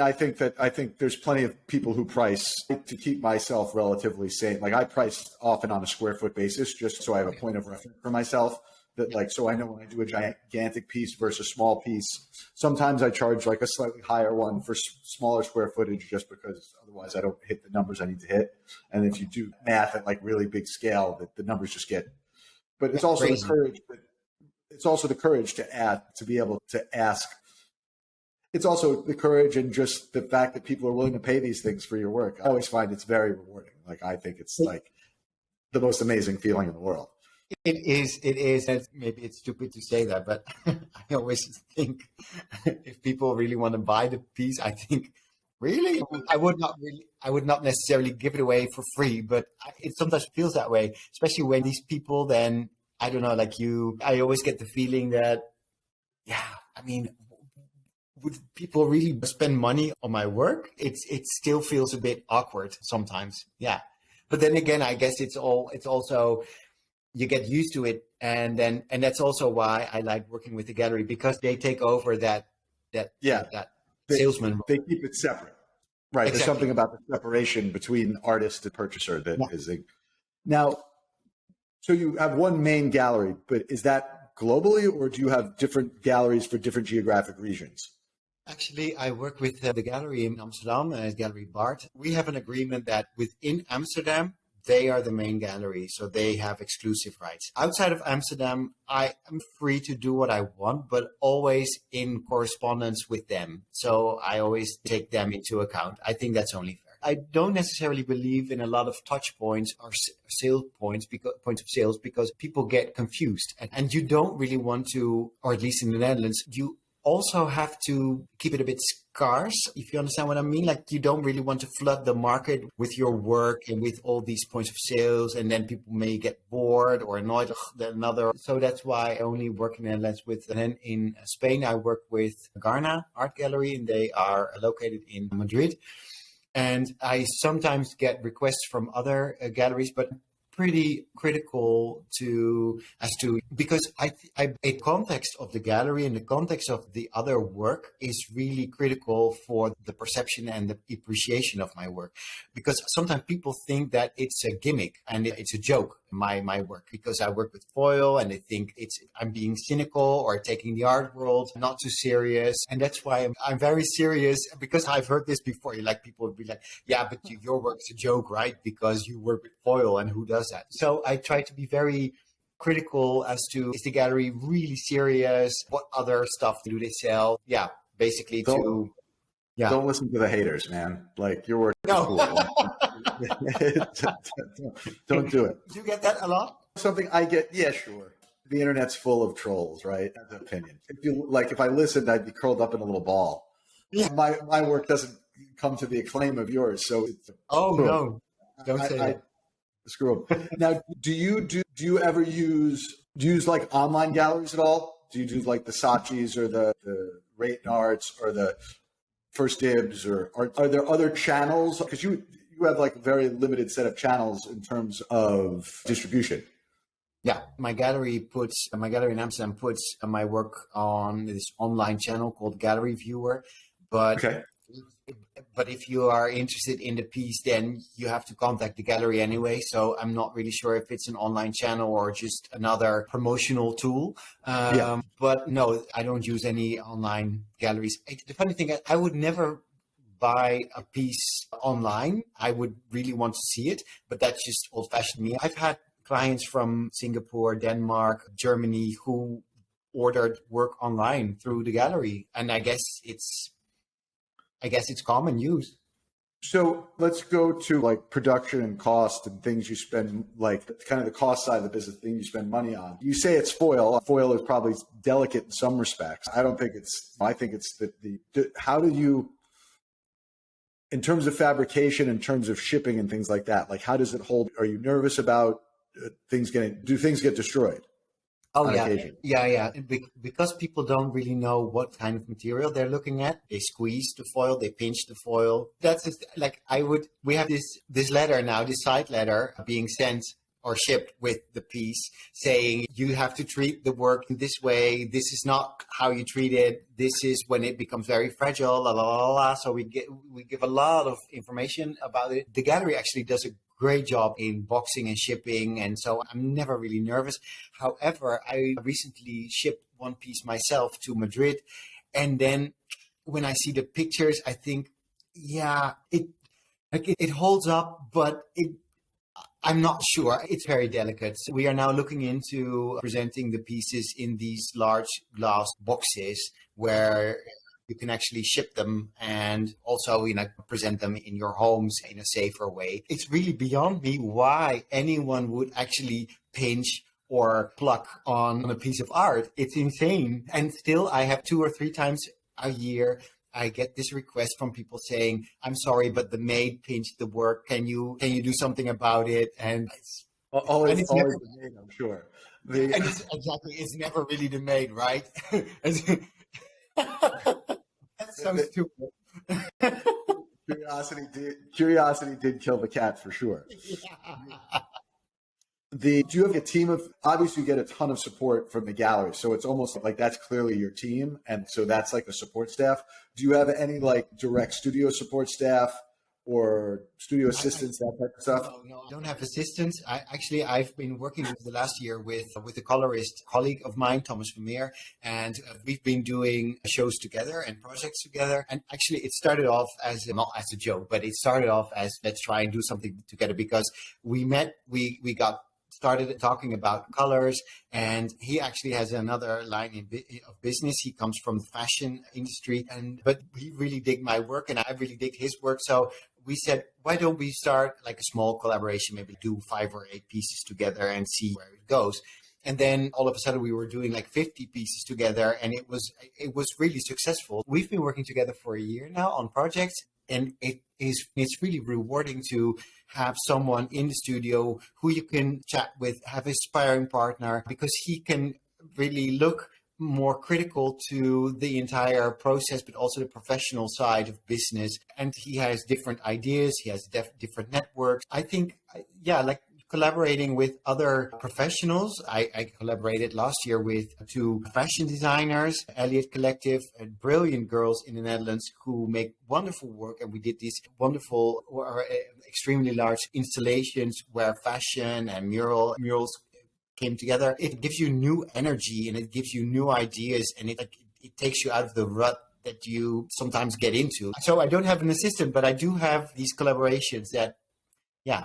I think there's plenty of people who price to keep myself relatively sane. Like I price often on a square foot basis, just so I have a point of reference for myself. That like, so I know when I do a gigantic piece versus a small piece, sometimes I charge like a slightly higher one for smaller square footage, just because otherwise I don't hit the numbers I need to hit. And if you do math at like really big scale, that the numbers just get. But it's also crazy. the courage. It's also the courage to add, to be able to ask. It's also the courage and just the fact that people are willing to pay these things for your work. I always find it's very rewarding. Like I think it's like the most amazing feeling in the world. It is. And maybe it's stupid to say that, but I always think if people really want to buy the piece, I think, really? I would not necessarily give it away for free, but it sometimes feels that way, especially when these people then, I don't know, like you, I always get the feeling that, yeah, I mean, would people really spend money on my work? It still feels a bit awkward sometimes. Yeah. But then again, I guess it's also, you get used to it. And that's also why I like working with the gallery, because they take over that salesman. They keep it separate. Right. Exactly. There's something about the separation between artist and purchaser that is now. So you have one main gallery, but is that globally, or do you have different galleries for different geographic regions? Actually, I work with the gallery in Amsterdam, Gallery Bart. We have an agreement that within Amsterdam, they are the main gallery, so they have exclusive rights. Outside of Amsterdam, I am free to do what I want, but always in correspondence with them. So I always take them into account. I think that's only fair. I don't necessarily believe in a lot of touch points or sale points, points of sales, because people get confused. And you don't really want to, or at least in the Netherlands, you also have to keep it a bit scarce, if you understand what I mean. Like, you don't really want to flood the market with your work and with all these points of sales, and then people may get bored or annoyed. Another. So that's why I only work in the Netherlands with. And then in Spain, I work with Garna Art Gallery, and they are located in Madrid. And I sometimes get requests from other galleries, but pretty critical because the context of the gallery and the context of the other work is really critical for the perception and the appreciation of my work. Because sometimes people think that it's a gimmick and it's a joke, my work, because I work with foil and they think I'm being cynical or taking the art world not too serious. And that's why I'm very serious, because I've heard this before. Like, people would be like, yeah, but your work is a joke, right? Because you work with foil, and who does that? So I try to be very critical as to, is the gallery really serious? What other stuff do they sell? Yeah, basically Don't listen to the haters, man. Like, your work is cool. Don't do it. Do you get that a lot? Something I get, yeah, sure. The internet's full of trolls, right? That's an opinion. If I listened, I'd be curled up in a little ball. Yeah. My work doesn't come to the acclaim of yours, so no, don't say that. Screw up. Now, do you ever use like online galleries at all? Do you do like the Saatchis or the Rate and Arts or the First Dibs, or are there other channels? Because you have like a very limited set of channels in terms of distribution. Yeah, my gallery in Amsterdam puts my work on this online channel called Gallery Viewer, but. Okay. But if you are interested in the piece, then you have to contact the gallery anyway. So I'm not really sure if it's an online channel or just another promotional tool. But no, I don't use any online galleries. The funny thing, I would never buy a piece online. I would really want to see it, but that's just old-fashioned me. I've had clients from Singapore, Denmark, Germany who ordered work online through the gallery. And I guess it's common use. So let's go to like production and cost and things you spend, like kind of the cost side of the business, thing you spend money on. You say it's foil. Foil is probably delicate in some respects. I think it's how do you, in terms of fabrication, in terms of shipping and things like that, like how does it hold? Are you nervous about do things get destroyed? Oh, yeah. Because people don't really know what kind of material they're looking at. They squeeze the foil, they pinch the foil. That's just, like, we have this letter now, this side letter being sent or shipped with the piece saying you have to treat the work in this way. This is not how you treat it. This is when it becomes very fragile, la la la la. So we give a lot of information about it. The gallery actually does a great job in boxing and shipping, and so I'm never really nervous. However, I recently shipped one piece myself to Madrid, and then when I see the pictures, I think, yeah, it holds up, but I'm not sure. It's very delicate. We are now looking into presenting the pieces in these large glass boxes where you can actually ship them and also, present them in your homes in a safer way. It's really beyond me why anyone would actually pinch or pluck on a piece of art. It's insane. And still, I have 2 or 3 times a year I get this request from people saying, "I'm sorry, but the maid pinched the work. Can you do something about it?" And it's always never, the maid, I'm sure. and it's never really the maid, right? That's so stupid. Curiosity did kill the cat for sure. Yeah. Do you have a team of, obviously you get a ton of support from the gallery, so it's almost like that's clearly your team, and so that's like a support staff. Do you have any like direct studio support staff or studio assistants, that type of stuff? No, I don't have assistants. I've been working over the last year with a colorist colleague of mine, Thomas Vermeer, and we've been doing shows together and projects together. And actually, it started off as not as a joke, but it started off as let's try and do something together because we met, we got started talking about colors, and he actually has another line of business. He comes from the fashion industry, but he really dig my work and I really dig his work. So we said, why don't we start like a small collaboration, maybe do 5 or 8 pieces together and see where it goes. And then all of a sudden we were doing like 50 pieces together, and it was really successful. We've been working together for a year now on projects, and it's really rewarding to have someone in the studio who you can chat with, have a sparring partner, because he can really look more critical to the entire process, but also the professional side of business. And he has different ideas. He has different networks. I think, like collaborating with other professionals. I collaborated last year with 2 fashion designers, Elliot Collective, and brilliant girls in the Netherlands who make wonderful work. And we did these wonderful or extremely large installations where fashion and murals came together. It gives you new energy and it gives you new ideas, and it takes you out of the rut that you sometimes get into. So I don't have an assistant, but I do have these collaborations that, yeah.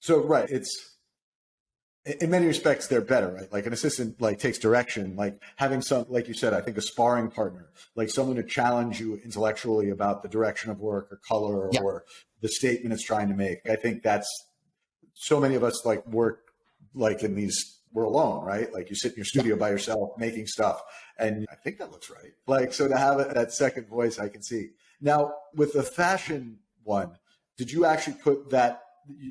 So, right. It's in many respects, they're better, right? Like an assistant, like takes direction, like having some, like you said, I think a sparring partner, like someone to challenge you intellectually about the direction of work or color or the statement it's trying to make. I think that's so many of us like work like in these, we're alone, right? Like you sit in your studio by yourself making stuff, and I think that looks right. Like, so to have that second voice, I can see. Now with the fashion one, did you actually put that,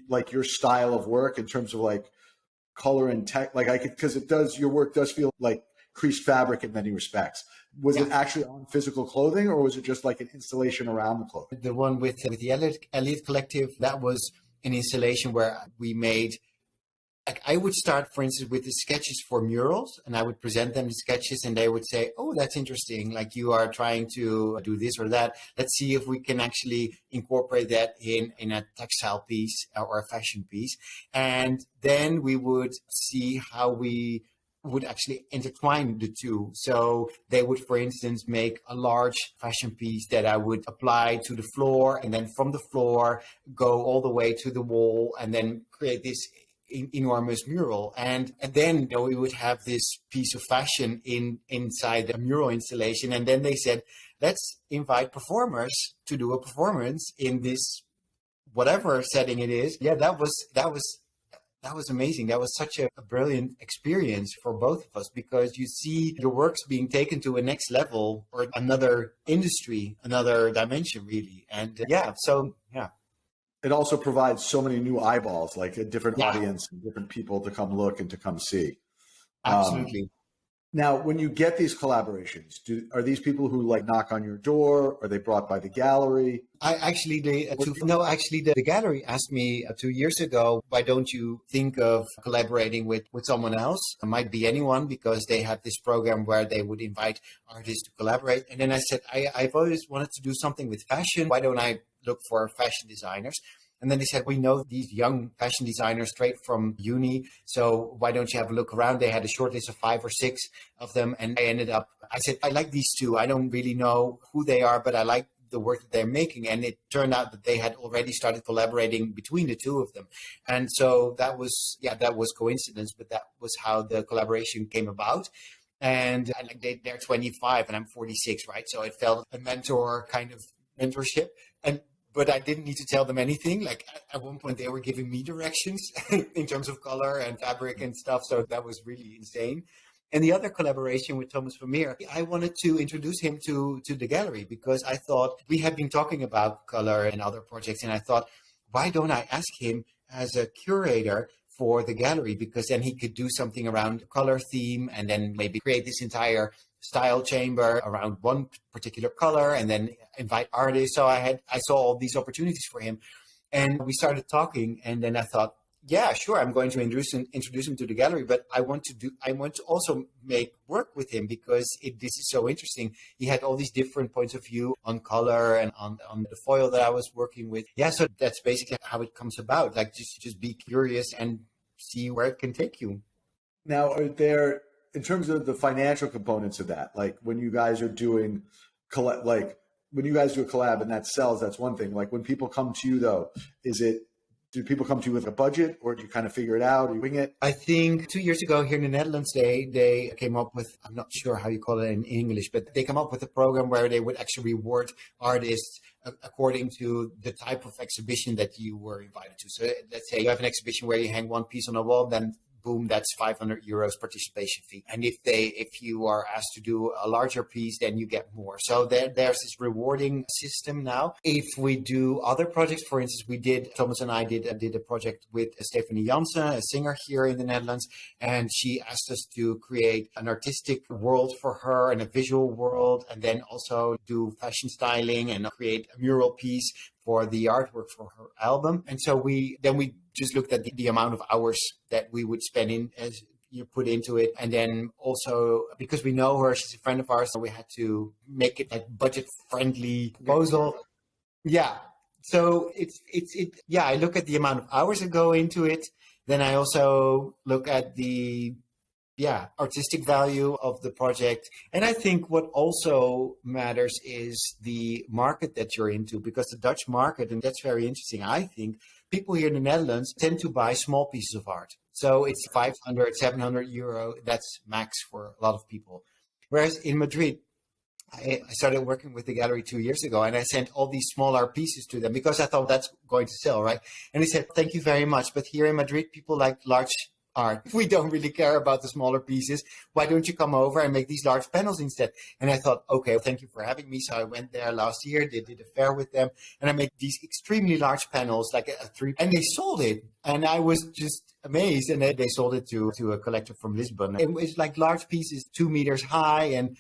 like your style of work in terms of like color and tech, like I could, because your work does feel like creased fabric in many respects. Was it actually on physical clothing, or was it just like an installation around the clothing? The one with the Elliot Collective, that was an installation where we made, like I would start, for instance, with the sketches for murals, and I would present them the sketches, and they would say, "Oh, that's interesting. Like you are trying to do this or that. Let's see if we can actually incorporate that in a textile piece or a fashion piece." And then we would see how we would actually intertwine the two. So they would, for instance, make a large fashion piece that I would apply to the floor, and then from the floor go all the way to the wall, and then create this enormous mural, and then we would have this piece of fashion inside the mural installation. And then they said, let's invite performers to do a performance in this whatever setting it is. That was amazing. That was such a brilliant experience for both of us, because you see your works being taken to a next level or another industry, another dimension, really. And It also provides so many new eyeballs, like a different audience and different people to come look and to come see. Absolutely. Now, when you get these collaborations, are these people who like knock on your door? Are they brought by the gallery? The gallery asked me 2 years ago, why don't you think of collaborating with someone else? It might be anyone, because they have this program where they would invite artists to collaborate. And then I said, I've always wanted to do something with fashion. Why don't I look for fashion designers? And then they said, we know these young fashion designers straight from uni, so why don't you have a look around? They had a short list of 5 or 6 of them. And I said, I like these two. I don't really know who they are, but I like the work that they're making. And it turned out that they had already started collaborating between the two of them. And so that was coincidence, but that was how the collaboration came about. And they're 25 and I'm 46, right? So it felt a mentor kind of mentorship. But I didn't need to tell them anything. Like at one point they were giving me directions in terms of color and fabric and stuff. So that was really insane. And the other collaboration with Thomas Vermeer, I wanted to introduce him to the gallery, because I thought we had been talking about color and other projects. And I thought, why don't I ask him as a curator for the gallery? Because then he could do something around color theme and then maybe create this entire style chamber around one particular color and then invite artists. So I saw all these opportunities for him, and we started talking. And then I thought, yeah, sure, I'm going to introduce him to the gallery, but I want to also make work with him, because this is so interesting. He had all these different points of view on color and on the foil that I was working with. Yeah, so that's basically how it comes about. Like just be curious and see where it can take you. Now, in terms of the financial components of that, like when you guys are doing when you guys do a collab and that sells, that's one thing. Like when people come to you though, do people come to you with a budget, or do you kind of figure it out? Or you wing it? I think 2 years ago here in the Netherlands, they came up with, I'm not sure how you call it in English, but they come up with a program where they would actually reward artists according to the type of exhibition that you were invited to. So let's say you have an exhibition where you hang one piece on a wall, then boom, that's 500 euros participation fee. And if you are asked to do a larger piece, then you get more. So there's this rewarding system now. If we do other projects, for instance, Thomas and I did a project with Stephanie Jansen, a singer here in the Netherlands, and she asked us to create an artistic world for her and a visual world, and then also do fashion styling and create a mural piece for the artwork for her album. And so we just looked at the amount of hours that we would spend as you put into it. And then also, because we know her, she's a friend of ours, so we had to make it like budget-friendly proposal. Yeah. So I look at the amount of hours that go into it. Then I also look at the artistic value of the project. And I think what also matters is the market that you're into, because the Dutch market, and that's very interesting, I think, people here in the Netherlands tend to buy small pieces of art. So it's 500, 700 euro. That's max for a lot of people. Whereas in Madrid, I started working with the gallery 2 years ago, and I sent all these smaller pieces to them because I thought that's going to sell, right? And they said, thank you very much. But here in Madrid, people like large art. We don't really care about the smaller pieces. Why don't you come over and make these large panels instead? And I thought, okay, thank you for having me. So I went there last year, they did a fair with them, and I made these extremely large panels, like a 3, and they sold it. And I was just amazed. And they sold it to a collector from Lisbon. It was like large pieces, 2 meters high, and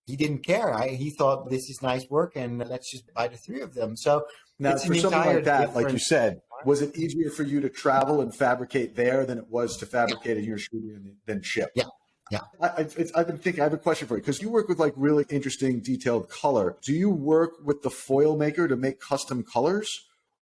he didn't care. He thought, this is nice work, and let's just buy the 3 of them. So now, for something like that, like you said, was it easier for you to travel and fabricate there than it was to fabricate in your studio and then ship? Yeah. Yeah. I've been thinking, I have a question for you, because you work with like really interesting detailed color. Do you work with the foil maker to make custom colors,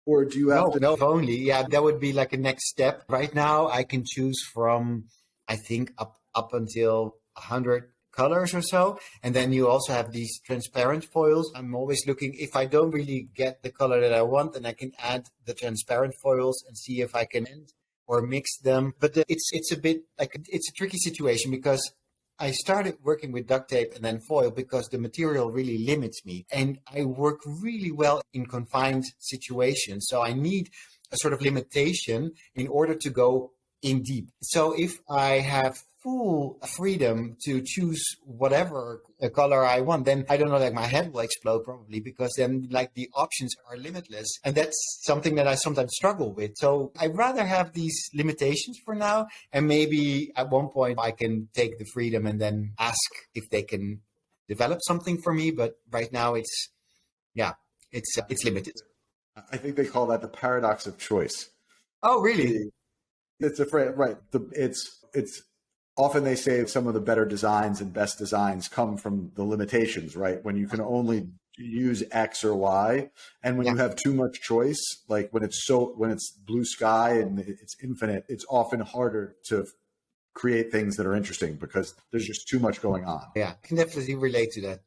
or do you have No, only. Yeah, that would be like a next step. Right now, I can choose from, I think, up until 100 colors or so. And then you also have these transparent foils. I'm always looking, if I don't really get the color that I want, then I can add the transparent foils and see if I can end or mix them. But it's a bit like, it's a tricky situation, because I started working with duct tape and then foil because the material really limits me. And I work really well in confined situations. So I need a sort of limitation in order to go in deep. So if I have full freedom to choose whatever color I want, then I don't know, like my head will explode probably, because then like the options are limitless. And that's something that I sometimes struggle with. So I'd rather have these limitations for now. And maybe at one point I can take the freedom and then ask if they can develop something for me. But right now it's limited. I think they call that the paradox of choice. Oh, really? It's a phrase, right? It's often they say some of the better designs and best designs come from the limitations, right? When you can only use X or Y, and when you have too much choice, like when it's blue sky and it's infinite, it's often harder to create things that are interesting because there's just too much going on. Yeah, I can definitely relate to that.